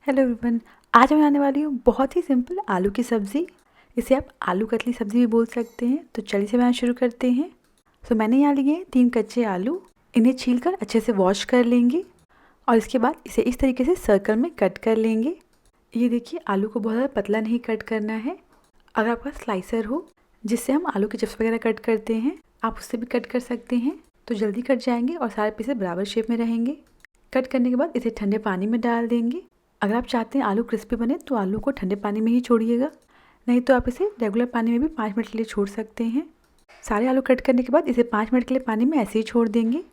Hello everyone, आज मैं बनाने वाली हूँ बहुत ही सिंपल आलू की सब्ज़ी। इसे आप आलू कतली सब्ज़ी भी बोल सकते हैं। तो चलिए से बनाना शुरू करते हैं। मैंने यहाँ लिए हैं 3 कच्चे आलू। इन्हें छीलकर अच्छे से वॉश कर लेंगे और इसके बाद इसे इस तरीके से सर्कल में कट कर लेंगे। ये देखिए, आलू को बहुत ज़्यादा पतला नहीं कट करना है। अगर आपका स्लाइसर हो जिससे हम आलू के चिप्स वगैरह कट करते हैं, आप उससे भी कट कर सकते हैं, तो जल्दी कट जाएंगे और सारे पीसेस बराबर शेप में रहेंगे। कट करने के बाद इसे ठंडे पानी में डाल देंगे। अगर आप चाहते हैं आलू क्रिस्पी बने तो आलू को ठंडे पानी में ही छोड़िएगा, नहीं तो आप इसे रेगुलर पानी में भी 5 मिनट के लिए छोड़ सकते हैं। सारे आलू कट करने के बाद इसे 5 मिनट के लिए पानी में ऐसे ही छोड़ देंगे।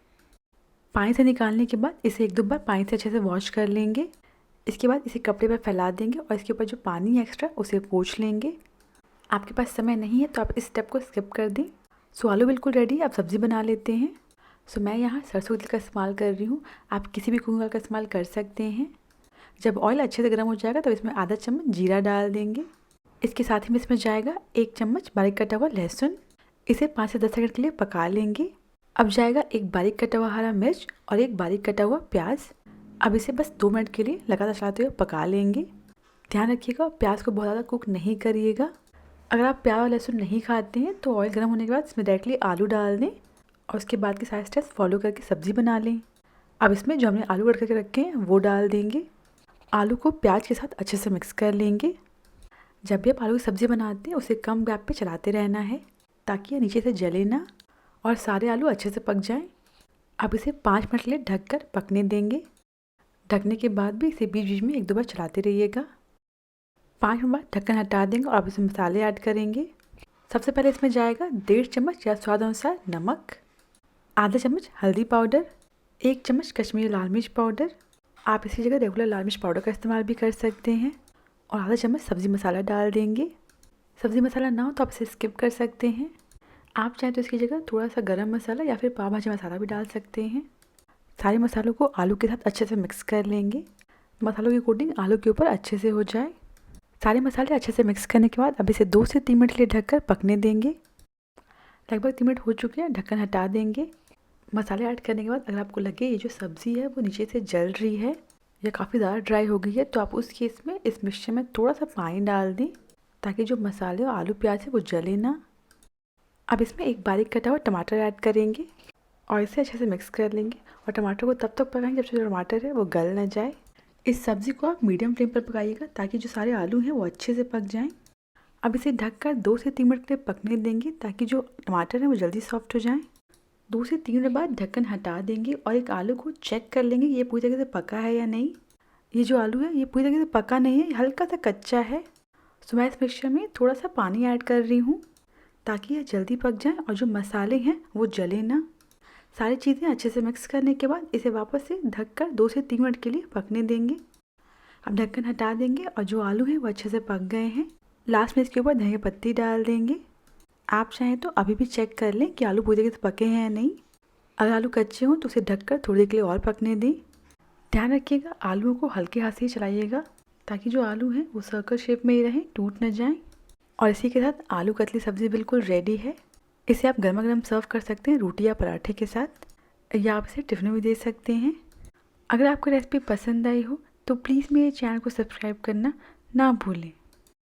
पानी से निकालने के बाद इसे 1-2 बार पानी से अच्छे से वॉश कर लेंगे। इसके बाद इसे कपड़े पर फैला देंगे और इसके ऊपर जो पानी एक्स्ट्रा उसे पोंछ लेंगे। आपके पास समय नहीं है तो आप इस स्टेप को स्किप कर दें। आलू बिल्कुल रेडी है, अब सब्ज़ी बना लेते हैं। मैं यहाँ सरसों तेल का इस्तेमाल कर रही हूँ, आप किसी भी कुकिंग ऑयल का इस्तेमाल कर सकते हैं। जब ऑयल अच्छे से गर्म हो जाएगा तब इसमें आधा चम्मच जीरा डाल देंगे। इसके साथ ही में इसमें जाएगा 1 चम्मच बारीक कटा हुआ लहसुन। इसे 5 से 10 सेकंड के लिए पका लेंगे। अब जाएगा 1 बारीक कटा हुआ हरा मिर्च और 1 बारीक कटा हुआ प्याज। अब इसे बस 2 मिनट के लिए लगातार चलाते हुए पका लेंगे। ध्यान रखिएगा, प्याज को बहुत ज़्यादा कुक नहीं करिएगा। अगर आप प्याज और लहसुन नहीं खाते हैं तो ऑयल गर्म होने के बाद इसमें डायरेक्टली आलू डाल दें और उसके बाद के सारे स्टेप्स फॉलो करके सब्ज़ी बना लें। अब इसमें जो हमने आलू कट करके रखे हैं वो डाल देंगे। आलू को प्याज के साथ अच्छे से मिक्स कर लेंगे। जब भी आप आलू की सब्ज़ी बनाते हैं उसे कम गैप पे चलाते रहना है ताकि ये नीचे से जले ना और सारे आलू अच्छे से पक जाएं। अब इसे 5 मिनट के लिए ढककर पकने देंगे। ढकने के बाद भी इसे बीच बीच में 1-2 बार चलाते रहिएगा। 5 मिनट बाद ढक्कन हटा देंगे और अब इसमें मसाले ऐड करेंगे। सबसे पहले इसमें जाएगा 1.5 चम्मच या स्वाद अनुसार नमक, आधा चम्मच हल्दी पाउडर, 1 चम्मच कश्मीरी लाल मिर्च पाउडर, आप इसकी जगह रेगुलर लाल मिर्च पाउडर का इस्तेमाल भी कर सकते हैं, और आधा चम्मच सब्ज़ी मसाला डाल देंगे। सब्ज़ी मसाला ना हो तो आप इसे स्किप कर सकते हैं। आप चाहें तो इसकी जगह थोड़ा सा गरम मसाला या फिर पाव भाजी मसाला भी डाल सकते हैं। सारे मसालों को आलू के साथ अच्छे से मिक्स कर लेंगे। मसालों की कोटिंग आलू के ऊपर अच्छे से हो जाए। सारे मसाले अच्छे से मिक्स करने के बाद अब इसे 2 से 3 मिनट के लिए ढककर पकने देंगे। लगभग 3 मिनट हो चुके हैं, ढक्कन हटा देंगे। मसाले ऐड करने के बाद अगर आपको लगे ये जो सब्ज़ी है वो नीचे से जल रही है या काफ़ी ज़्यादा ड्राई हो गई है तो आप उस केस में इस मिक्सचर में थोड़ा सा पानी डाल दें ताकि जो मसाले और आलू प्याज है वो जले ना। अब इसमें 1 बारीक कटा हुआ टमाटर ऐड करेंगे और इसे अच्छे से मिक्स कर लेंगे और टमाटर को तब तक पकाएंगे जब जो टमाटर है वो गल ना जाए। इस सब्ज़ी को आप मीडियम फ्लेम पर पकाइएगा ताकि जो सारे आलू हैं वो अच्छे से पक जाएँ। अब इसे ढककर 2 से 3 मिनट के लिए पकने देंगे ताकि जो टमाटर है वो जल्दी सॉफ्ट हो जाएँ। 2 से 3 मिनट बाद ढक्कन हटा देंगे और एक आलू को चेक कर लेंगे ये पूरी तरीके से पका है या नहीं। ये जो आलू है ये पूरी तरीके से पका नहीं है, हल्का सा कच्चा है। मैं इस मिक्सचर में थोड़ा सा पानी ऐड कर रही हूँ ताकि ये जल्दी पक जाए और जो मसाले हैं वो जले ना। सारी चीज़ें अच्छे से मिक्स करने के बाद इसे वापस से ढककर 2 से 3 मिनट के लिए पकने देंगे। अब ढक्कन हटा देंगे और जो आलू हैं वो अच्छे से पक गए हैं। लास्ट में इसके ऊपर धनिया पत्ती डाल देंगे। आप चाहें तो अभी भी चेक कर लें कि आलू पूरी तरीके से पके हैं या नहीं। अगर आलू कच्चे हों तो उसे ढककर थोड़ी देर के लिए और पकने दें। ध्यान रखिएगा आलूओं को हल्के हाथ से ही चलाइएगा ताकि जो आलू हैं वो सर्कल शेप में ही रहें, टूट न जाएं। और इसी के साथ आलू कतली सब्ज़ी बिल्कुल रेडी है। इसे आप गर्मा गर्म सर्व कर सकते हैं रोटी या पराठे के साथ, या आप इसे टिफ़िन में भी दे सकते हैं। अगर आपको रेसिपी पसंद आई हो तो प्लीज़ मेरे चैनल को सब्सक्राइब करना ना भूलें।